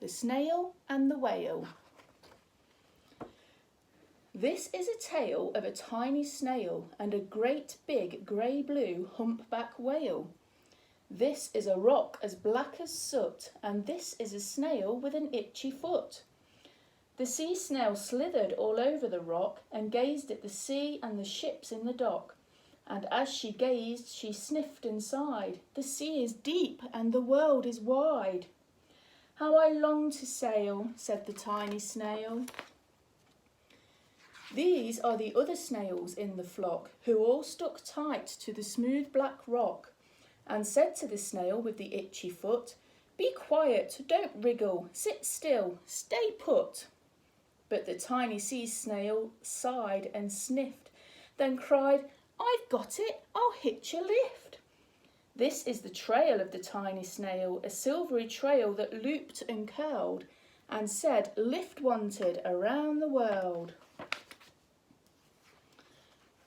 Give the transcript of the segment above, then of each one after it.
The Snail and the Whale. This is a tale of a tiny snail and a great big grey-blue humpback whale. This is a rock as black as soot, and this is a snail with an itchy foot. The sea snail slithered all over the rock and gazed at the sea and the ships in the dock. And as she gazed, she sniffed and sighed. The sea is deep and the world is wide. How I long to sail, said the tiny snail. These are the other snails in the flock, who all stuck tight to the smooth black rock, and said to the snail with the itchy foot, "Be quiet, don't wriggle, sit still, stay put." But the tiny sea snail sighed and sniffed, then cried, "I've got it, I'll hitch a lift." This is the trail of the tiny snail, a silvery trail that looped and curled, and said, "Lift wanted around the world."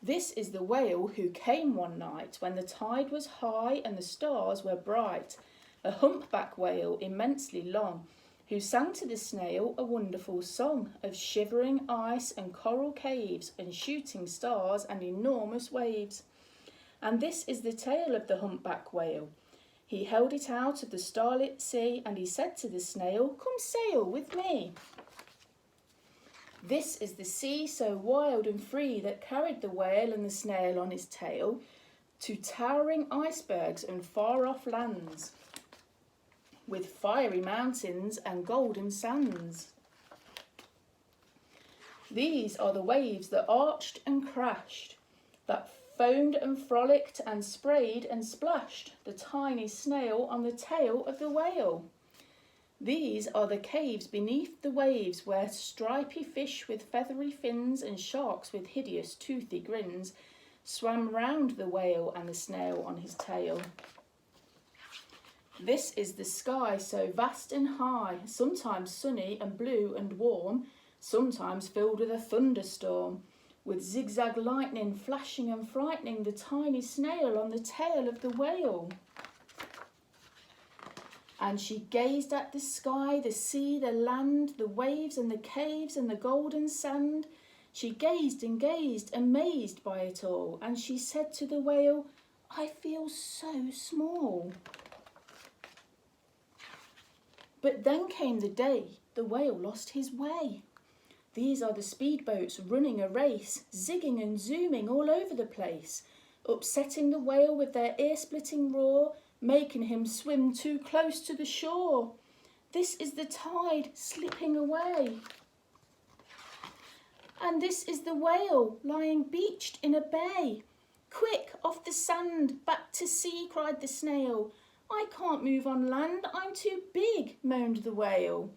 This is the whale who came one night when the tide was high and the stars were bright, a humpback whale immensely long, who sang to the snail a wonderful song of shivering ice and coral caves and shooting stars and enormous waves. And this is the tale of the humpback whale. He held it out of the starlit sea, and he said to the snail, "Come sail with me." This is the sea so wild and free that carried the whale and the snail on his tail to towering icebergs and far-off lands, with fiery mountains and golden sands. These are the waves that arched and crashed, that foamed and frolicked and sprayed and splashed the tiny snail on the tail of the whale. These are the caves beneath the waves where stripy fish with feathery fins and sharks with hideous toothy grins swam round the whale and the snail on his tail. This is the sky so vast and high, sometimes sunny and blue and warm, sometimes filled with a thunderstorm, with zigzag lightning flashing and frightening the tiny snail on the tail of the whale. And she gazed at the sky, the sea, the land, the waves and the caves and the golden sand. She gazed and gazed, amazed by it all, and she said to the whale, "I feel so small." But then came the day the whale lost his way. These are the speedboats running a race, zigging and zooming all over the place, upsetting the whale with their ear-splitting roar, making him swim too close to the shore. This is the tide slipping away. And this is the whale lying beached in a bay. "Quick, off the sand, back to sea," cried the snail. "I can't move on land, I'm too big," moaned the whale.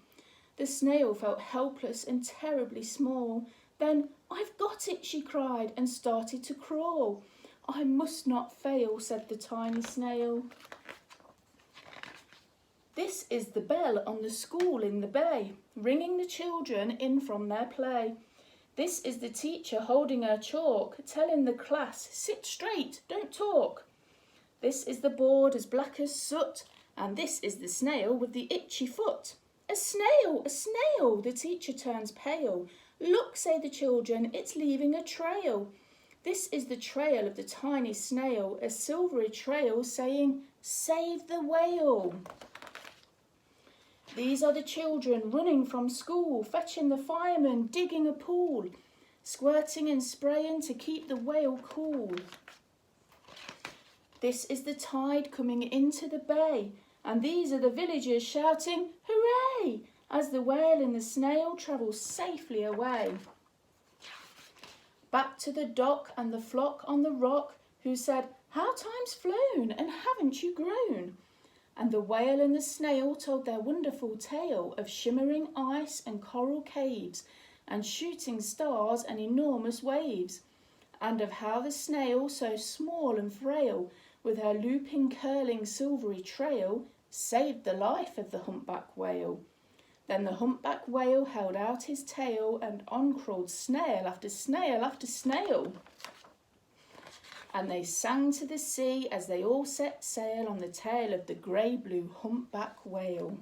The snail felt helpless and terribly small. Then, "I've got it," she cried, and started to crawl. "I must not fail," said the tiny snail. This is the bell on the school in the bay, ringing the children in from their play. This is the teacher holding her chalk, telling the class, "Sit straight, don't talk." This is the board as black as soot, and this is the snail with the itchy foot. "A snail, a snail!" The teacher turns pale. "Look," say the children, "it's leaving a trail." This is the trail of the tiny snail, a silvery trail saying, "Save the whale." These are the children running from school, fetching the fireman, digging a pool, squirting and spraying to keep the whale cool. This is the tide coming into the bay, and these are the villagers shouting, "Hooray!" as the whale and the snail travel safely away. Back to the dock and the flock on the rock, who said, "How time's flown, and haven't you grown?" And the whale and the snail told their wonderful tale of shimmering ice and coral caves, and shooting stars and enormous waves, and of how the snail, so small and frail, with her looping, curling, silvery trail, saved the life of the humpback whale. Then the humpback whale held out his tail, and on crawled snail after snail after snail. And they sang to the sea as they all set sail on the tail of the grey-blue humpback whale.